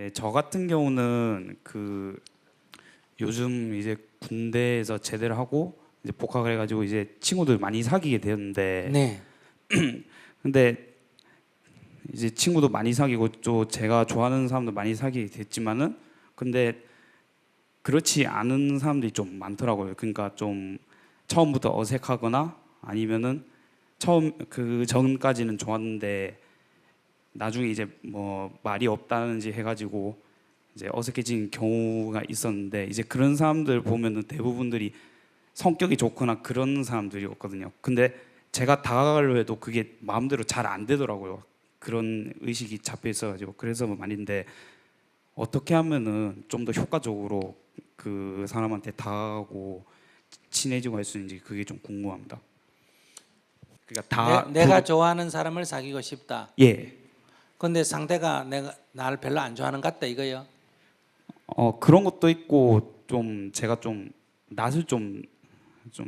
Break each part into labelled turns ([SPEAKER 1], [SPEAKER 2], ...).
[SPEAKER 1] 네, 저 같은 경우는 요즘 이제 군대에서 제대를 하고 이제 복학을 해가지고 이제 친구들 많이 사귀게 되었는데,
[SPEAKER 2] 네.
[SPEAKER 1] 근데 이제 친구도 많이 사귀고 또 제가 좋아하는 사람도 많이 사귀게 됐지만은, 근데 그렇지 않은 사람들이 좀 많더라고요. 그러니까 좀 처음부터 어색하거나 아니면은 처음 그 전까지는 좋았는데 나중에 이제 뭐 말이 없다는지 해가지고 이제 어색해진 경우가 있었는데, 이제 그런 사람들 보면은 대부분들이 성격이 좋거나 그런 사람들이었거든요. 근데 제가 다가가려 해도 그게 마음대로 잘 안 되더라고요. 그런 의식이 잡혀 있어가지고. 그래서 말인데, 어떻게 하면은 좀 더 효과적으로 그 사람한테 다가가고 친해지고 할 수 있는지 그게 좀 궁금합니다. 그러니까
[SPEAKER 2] 내가 좋아하는 사람을 사귀고 싶다.
[SPEAKER 1] 예.
[SPEAKER 2] 근데 상대가 나를 별로 안 좋아하는 것 같다 이거요.
[SPEAKER 1] 그런 것도 있고, 좀 제가 좀 낯을 좀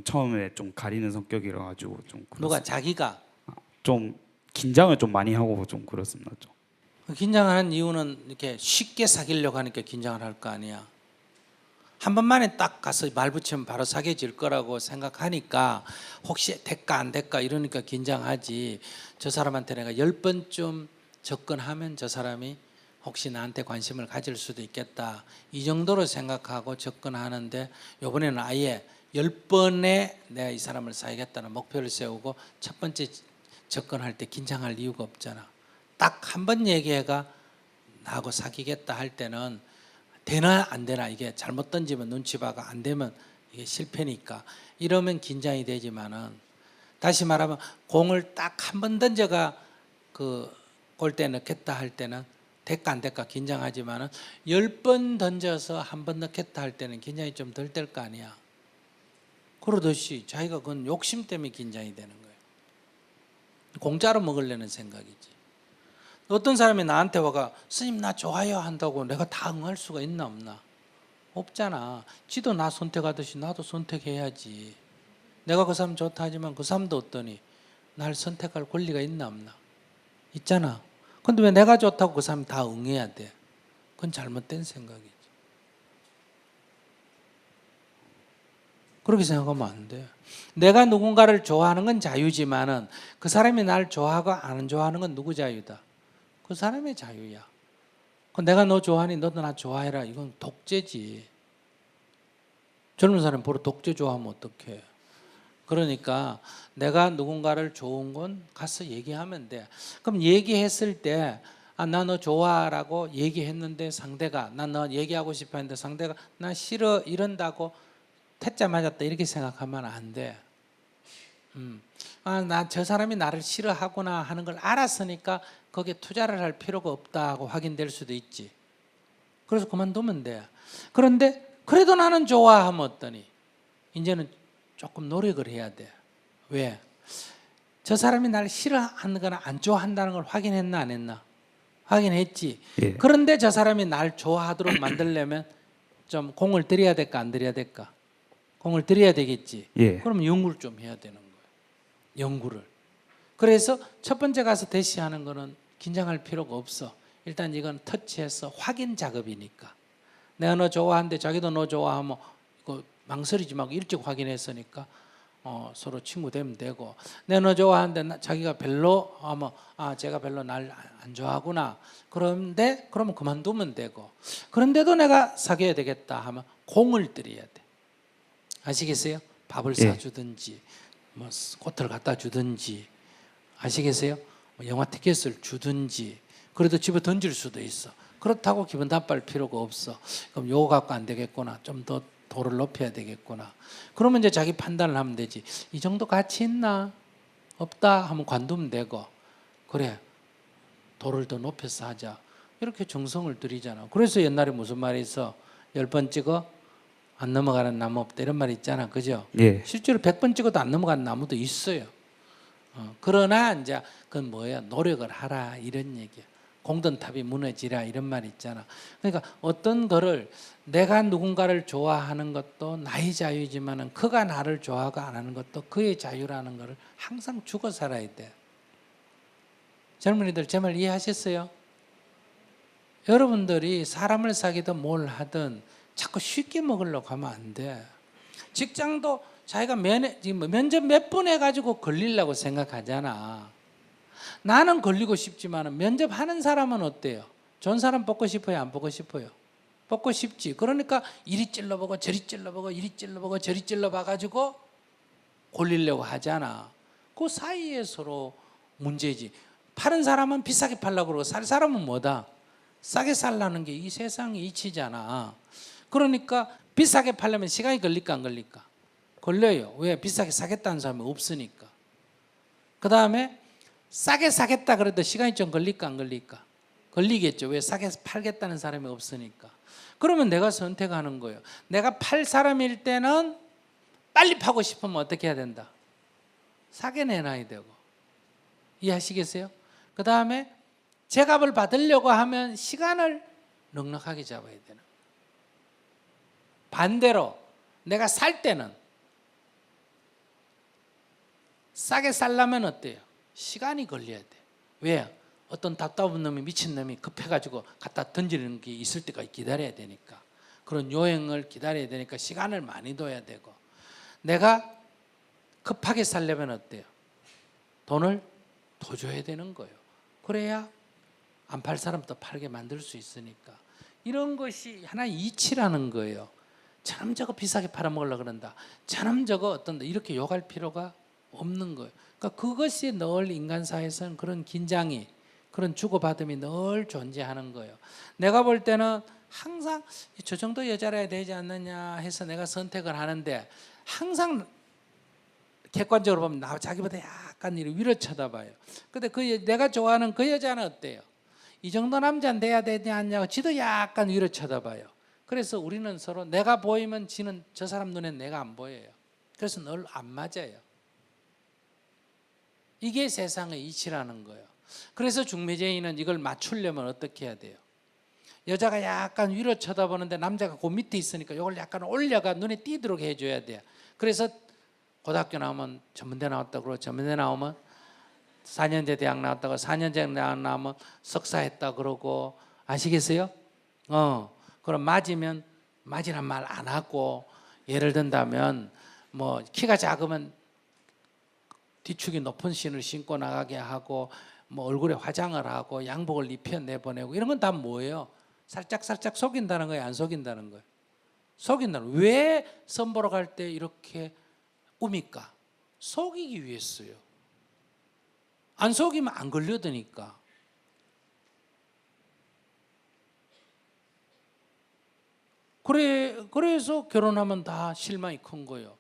[SPEAKER 1] 처음에 좀 가리는 성격이라 가지고 좀
[SPEAKER 2] 누가
[SPEAKER 1] 그렇습니다.
[SPEAKER 2] 자기가
[SPEAKER 1] 좀 긴장을 좀 많이 하고 좀 그렇습니다. 좀.
[SPEAKER 2] 긴장을 하는 이유는 이렇게 쉽게 사귀려고 하니까 긴장을 할 거 아니야. 한 번만에 딱 가서 말 붙이면 바로 사귀어질 거라고 생각하니까 혹시 될까 안 될까 이러니까 긴장하지. 저 사람한테 내가 10번쯤 접근하면 저 사람이 혹시 나한테 관심을 가질 수도 있겠다. 이 정도로 생각하고 접근하는데, 이번에는 아예 10번에 내가 이 사람을 사귀겠다는 목표를 세우고 첫 번째 접근할 때 긴장할 이유가 없잖아. 딱 한 번 얘기해가 나하고 사귀겠다 할 때는 되나 안 되나, 이게 잘못 던지면 눈치 봐가 안 되면 이게 실패니까 이러면 긴장이 되지만은, 다시 말하면 공을 딱 한 번 던져가 그 골대에 넣겠다 할 때는 될까 안 될까 긴장하지만은 10번 던져서 한 번 넣겠다 할 때는 긴장이 좀 덜 될 거 아니야. 그러듯이 자기가 그건 욕심 때문에 긴장이 되는 거예요. 공짜로 먹으려는 생각이지. 어떤 사람이 나한테 와가 스님 나 좋아요 한다고 내가 다 응할 수가 있나 없나? 없잖아. 지도 나 선택하듯이 나도 선택해야지. 내가 그 사람 좋다 하지만 그 사람도 어떠니 날 선택할 권리가 있나 없나? 있잖아. 근데 왜 내가 좋다고 그 사람이 다 응해야 돼? 그건 잘못된 생각이지. 그렇게 생각하면 안 돼. 내가 누군가를 좋아하는 건 자유지만은 그 사람이 날 좋아하고 안 좋아하는 건 누구 자유다? 그 사람의 자유야. 내가 너 좋아하니 너도 나 좋아해라. 이건 독재지. 젊은 사람 보러 독재 좋아하면 어떡해. 그러니까 내가 누군가를 좋은 건 가서 얘기하면 돼. 그럼 얘기했을 때 나 너 좋아라고 얘기했는데 상대가 나 너 얘기하고 싶어 했는데 상대가 나 싫어 이런다고 태자 맞았다 이렇게 생각하면 안 돼. 나 저 사람이 나를 싫어하구나 하는 걸 알았으니까 거기에 투자를 할 필요가 없다고 확인될 수도 있지. 그래서 그만두면 돼. 그런데 그래도 나는 좋아하면 어떠니? 이제는 조금 노력을 해야 돼. 왜? 저 사람이 나를 싫어하는 거나 안 좋아한다는 걸 확인했나 안 했나? 확인했지.
[SPEAKER 1] 예.
[SPEAKER 2] 그런데 저 사람이 날 좋아하도록 만들려면 좀 공을 들여야 될까 안 들여야 될까? 공을 들여야 되겠지.
[SPEAKER 1] 예.
[SPEAKER 2] 그럼 연구를 좀 해야 되는 거예요. 연구를. 그래서 첫 번째 가서 대시하는 거는 긴장할 필요가 없어. 일단 이건 터치해서 확인 작업이니까. 내가 너 좋아하는데 자기도 너 좋아하면 이거 망설이지 말고 일찍 확인했으니까 서로 친구 되면 되고, 내가 너 좋아하는데 자기가 별로 하면 제가 별로 날 안 좋아하구나. 그런데 그러면 그만두면 되고, 그런데도 내가 사귀어야 되겠다 하면 공을 들여야 돼. 아시겠어요? 밥을
[SPEAKER 1] 예.
[SPEAKER 2] 사주든지 뭐 꽃을 갖다 주든지, 아시겠어요? 뭐 영화 티켓을 주든지. 그래도 집에 던질 수도 있어. 그렇다고 기분 나빠할 필요가 없어. 그럼 요거 갖고 안 되겠구나. 좀 더 도를 높여야 되겠구나. 그러면 이제 자기 판단을 하면 되지. 이 정도 가치 있나? 없다 하면 관두면 되고, 그래 도를 더 높여서 하자. 이렇게 정성을 들이잖아. 그래서 옛날에 무슨 말이 있어? 10번 찍어 안 넘어가는 나무 없다 이런 말이 있잖아. 그죠?
[SPEAKER 1] 예.
[SPEAKER 2] 실제로 100번 찍어도 안 넘어가는 나무도 있어요. 그러나 이제 그건 뭐야? 노력을 하라 이런 얘기야. 공든탑이 무너지라 이런 말 있잖아. 그러니까 어떤 거를 내가 누군가를 좋아하는 것도 나의 자유지만은 그가 나를 좋아하고 안 하는 것도 그의 자유라는 거를 항상 죽어 살아야 돼. 젊은이들 제 말 이해하셨어요? 여러분들이 사람을 사귀든 뭘 하든 자꾸 쉽게 먹으려고 하면 안 돼. 직장도 자기가 면접 몇 번 해가지고 걸리려고 생각하잖아. 나는 걸리고 싶지만 면접하는 사람은 어때요? 좋은 사람 뽑고 싶어요? 안 뽑고 싶어요? 뽑고 싶지. 그러니까 이리 찔러보고 저리 찔러보고 이리 찔러보고 저리 찔러봐가지고 걸리려고 하잖아. 그 사이에 서로 문제지. 파는 사람은 비싸게 팔려고 그러고 살 사람은 뭐다? 싸게 살라는 게 이 세상의 이치잖아. 그러니까 비싸게 팔려면 시간이 걸릴까 안 걸릴까? 걸려요. 왜? 비싸게 사겠다는 사람이 없으니까. 그 다음에 싸게 사겠다 그래도 시간이 좀 걸릴까 안 걸릴까? 걸리겠죠. 왜? 싸게 팔겠다는 사람이 없으니까. 그러면 내가 선택하는 거예요. 내가 팔 사람일 때는 빨리 파고 싶으면 어떻게 해야 된다? 싸게 내놔야 되고. 이해하시겠어요? 그 다음에 제값을 받으려고 하면 시간을 넉넉하게 잡아야 되는 거예요. 반대로 내가 살 때는 싸게 살려면 어때요? 시간이 걸려야 돼. 왜? 어떤 답답한 놈이 미친 놈이 급해가지고 갖다 던지는 게 있을 때까지 기다려야 되니까. 그런 요행을 기다려야 되니까 시간을 많이 둬야 되고. 내가 급하게 살려면 어때요? 돈을 더 줘야 되는 거예요. 그래야 안 팔 사람도 팔게 만들 수 있으니까. 이런 것이 하나의 이치라는 거예요. 저놈 저거 비싸게 팔아먹으려고 그런다. 저놈 저거 어떤다. 이렇게 욕할 필요가 없는 거예요. 그러니까 그것이 늘 인간사회에서는 그런 긴장이, 그런 주고받음이 늘 존재하는 거예요. 내가 볼 때는 항상 저 정도 여자라야 되지 않느냐 해서 내가 선택을 하는데 항상 객관적으로 보면 자기보다 약간 위로 쳐다봐요. 근데 내가 좋아하는 그 여자는 어때요? 이 정도 남자는 돼야 되냐 않냐고 지도 약간 위로 쳐다봐요. 그래서 우리는 서로 내가 보이면 지는 저 사람 눈엔 내가 안 보여요. 그래서 늘 안 맞아요. 이게 세상의 이치라는 거예요. 그래서 중매제인은 이걸 맞추려면 어떻게 해야 돼요? 여자가 약간 위로 쳐다보는데 남자가 그 밑에 있으니까 이걸 약간 올려가 눈에 띄도록 해줘야 돼요. 그래서 고등학교 나오면 전문대 나왔다고 그러고 전문대 나오면 4년제 대학 나왔다고 4년제 대학 나오면 석사 했다 그러고 아시겠어요? 그럼 맞이란 말 안 하고 예를 든다면 뭐 키가 작으면 뒤축이 높은 신을 신고 나가게 하고 뭐 얼굴에 화장을 하고 양복을 입혀 내보내고 이런 건 다 뭐예요? 살짝 속인다는 거예요? 안 속인다는 거예요? 속인다는 거예요. 왜 선보러 갈 때 이렇게 꾸밀까? 속이기 위해서요. 안 속이면 안 걸려드니까. 그래서 결혼하면 다 실망이 큰 거예요.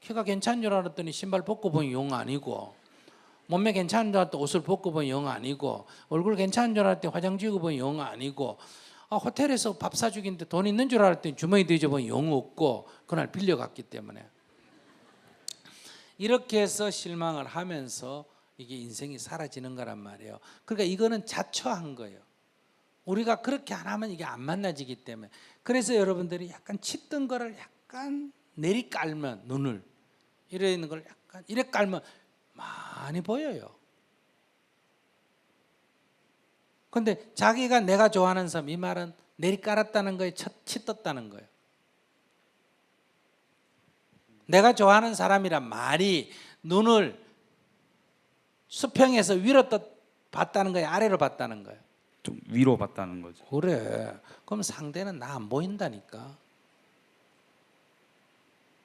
[SPEAKER 2] 키가 괜찮은 줄 알았더니 신발 벗고 보니 영 아니고, 몸매 괜찮은 줄 알았더니 옷을 벗고 보니 영 아니고, 얼굴 괜찮은 줄 알았더니 화장 지우고 보니 영 아니고, 호텔에서 밥 사주긴데 돈 있는 줄 알았더니 주머니 뒤져보니 영 없고, 그날 빌려갔기 때문에. 이렇게 해서 실망을 하면서 이게 인생이 사라지는 거란 말이에요. 그러니까 이거는 자초한 거예요. 우리가 그렇게 안 하면 이게 안 만나지기 때문에. 그래서 여러분들이 약간 치던 거를 약간 내리 깔면 눈을 이래 있는 걸 약간 이래 깔면 많이 보여요. 근데 자기가 내가 좋아하는 사람, 이 말은 내리 깔았다는 거에 치떴다는 거예요. 내가 좋아하는 사람이란 말이 눈을 수평에서 위로 봤다는 거예요? 아래로 봤다는 거예요?
[SPEAKER 1] 좀 위로 봤다는 거죠.
[SPEAKER 2] 그래. 그럼 상대는 나 안 보인다니까.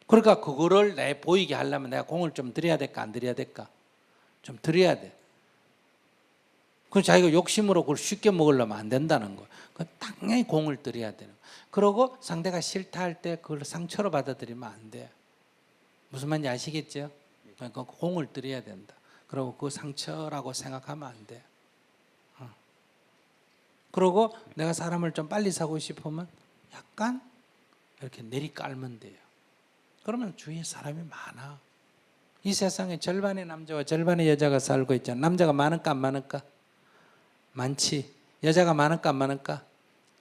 [SPEAKER 2] 그러니까 그거를 내 보이게 하려면 내가 공을 좀 들여야 될까 안 들여야 될까? 좀 들여야 돼. 그 자기가 욕심으로 그걸 쉽게 먹으려면 안 된다는 거. 그 당연히 공을 들여야 되는 거. 그러고 상대가 싫다 할 때 그걸 상처로 받아들이면 안 돼. 무슨 말인지 아시겠죠? 그러니까 공을 들여야 된다. 그리고 그 상처라고 생각하면 안 돼. 그리고 내가 사람을 좀 빨리 사고 싶으면 약간 이렇게 내리 깔면 돼요. 그러면 주위에 사람이 많아. 이 세상에 절반의 남자와 절반의 여자가 살고 있잖아. 남자가 많을까 안 많을까? 많지. 여자가 많을까 안 많을까?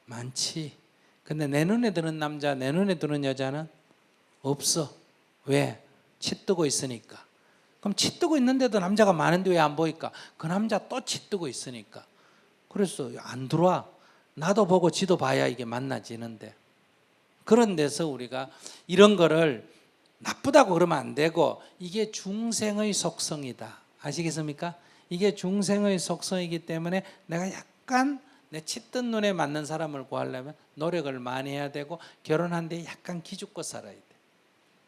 [SPEAKER 2] 많지. 근데 내 눈에 드는 남자, 내 눈에 드는 여자는 없어. 왜? 치뜨고 있으니까. 그럼 치뜨고 있는데도 남자가 많은데 왜 안 보일까? 그 남자 또 치뜨고 있으니까. 그래서 안 들어와. 나도 보고 지도 봐야 이게 만나지는데, 그런 데서 우리가 이런 거를 나쁘다고 그러면 안 되고, 이게 중생의 속성이다. 아시겠습니까? 이게 중생의 속성이기 때문에 내가 약간 내 치뜬 눈에 맞는 사람을 구하려면 노력을 많이 해야 되고, 결혼한 뒤에 약간 기죽고 살아야 돼.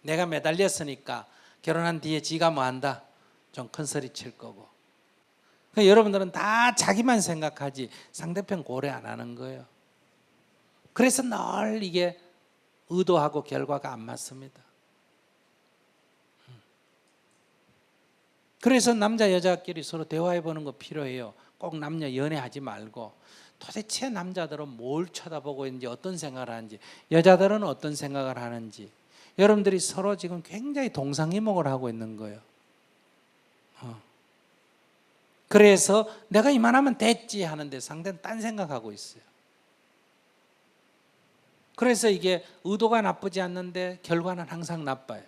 [SPEAKER 2] 내가 매달렸으니까 결혼한 뒤에 지가 뭐 한다? 좀 큰 소리 칠 거고. 그러니까 여러분들은 다 자기만 생각하지 상대편 고려 안 하는 거예요. 그래서 늘 이게 의도하고 결과가 안 맞습니다. 그래서 남자 여자끼리 서로 대화해 보는 거 필요해요. 꼭 남녀 연애하지 말고 도대체 남자들은 뭘 쳐다보고 있는지, 어떤 생각을 하는지, 여자들은 어떤 생각을 하는지, 여러분들이 서로 지금 굉장히 동상이몽을 하고 있는 거예요. 그래서 내가 이만하면 됐지 하는데 상대는 딴 생각하고 있어요. 그래서 이게 의도가 나쁘지 않는데 결과는 항상 나빠요.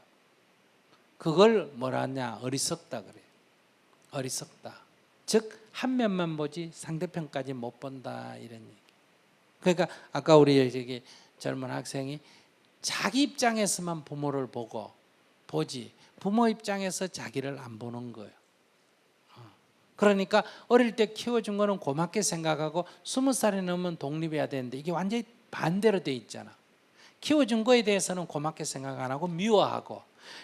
[SPEAKER 2] 그걸 뭐라 하냐? 어리석다 그래요. 어리석다. 즉 한 면만 보지 상대편까지 못 본다, 이런 얘기. 그러니까 아까 우리 여기 젊은 학생이 자기 입장에서만 부모를 보지 부모 입장에서 자기를 안 보는 거예요. 그러니까 어릴 때 키워준 거는 고맙게 생각하고 20살이 넘으면 독립해야 되는데 이게 완전히 반대로 돼 있잖아. 키워준 거에 대해서는 고맙게 생각 안 하고 미워하고,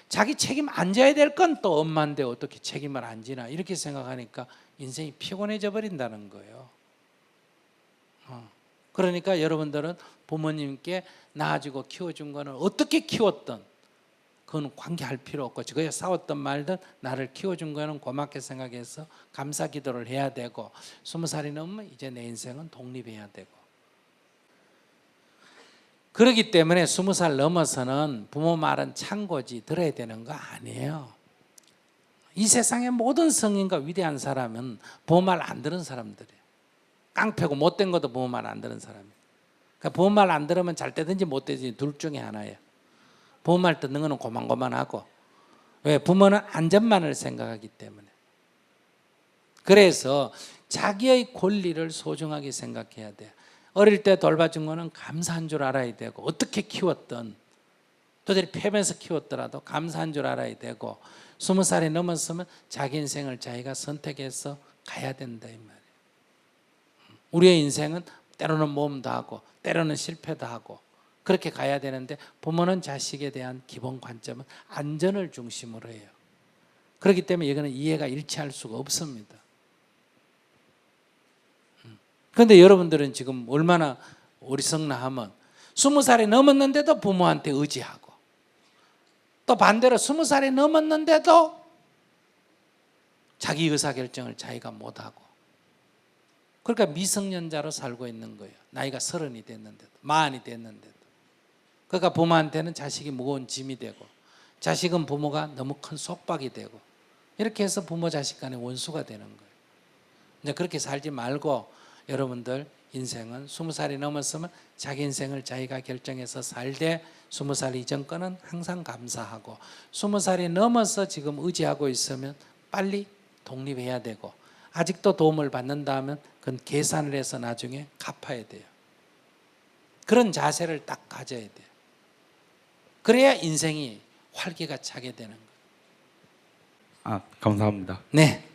[SPEAKER 2] 자기 책임 안 져야 될 건 또 엄마인데 어떻게 책임을 안 지나, 이렇게 생각하니까 인생이 피곤해져 버린다는 거예요. 그러니까 여러분들은 부모님께 낳아주고 키워준 거는 어떻게 키웠든 그건 관계할 필요 없고, 그야 싸웠든 말든 나를 키워준 거는 고맙게 생각해서 감사 기도를 해야 되고, 20살이 넘으면 이제 내 인생은 독립해야 되고. 그렇기 때문에 20살 넘어서는 부모 말은 참고지 들어야 되는 거 아니에요. 이 세상의 모든 성인과 위대한 사람은 부모 말 안 들은 사람들이에요. 깡패고 못된 것도 부모 말 안 들은 사람이에요. 그러니까 부모 말 안 들으면 잘 되든지 못 되든지 둘 중에 하나예요. 부모 말 듣는 거는 고만고만하고. 왜? 부모는 안전만을 생각하기 때문에. 그래서 자기의 권리를 소중하게 생각해야 돼요. 어릴 때 돌봐준 거는 감사한 줄 알아야 되고, 어떻게 키웠든 도저히 패면서 키웠더라도 감사한 줄 알아야 되고, 20살이 넘었으면 자기 인생을 자기가 선택해서 가야 된다, 이 말이에요. 우리의 인생은 때로는 모험도 하고 때로는 실패도 하고 그렇게 가야 되는데, 부모는 자식에 대한 기본 관점은 안전을 중심으로 해요. 그렇기 때문에 이거는 이해가 일치할 수가 없습니다. 그런데 여러분들은 지금 얼마나 어리석나 하면 20살이 넘었는데도 부모한테 의지하고, 또 반대로 20살이 넘었는데도 자기 의사결정을 자기가 못하고, 그러니까 미성년자로 살고 있는 거예요. 나이가 30이 됐는데도, 40이 됐는데도. 그러니까 부모한테는 자식이 무거운 짐이 되고, 자식은 부모가 너무 큰 속박이 되고, 이렇게 해서 부모 자식 간의 원수가 되는 거예요. 이제 그렇게 살지 말고 여러분들 인생은 20살이 넘었으면 자기 인생을 자기가 결정해서 살되, 20살 이전 거는 항상 감사하고, 20살이 넘어서 지금 의지하고 있으면 빨리 독립해야 되고, 아직도 도움을 받는다 하면 그건 계산을 해서 나중에 갚아야 돼요. 그런 자세를 딱 가져야 돼요. 그래야 인생이 활기가 차게 되는 거예요.
[SPEAKER 1] 감사합니다.
[SPEAKER 2] 네.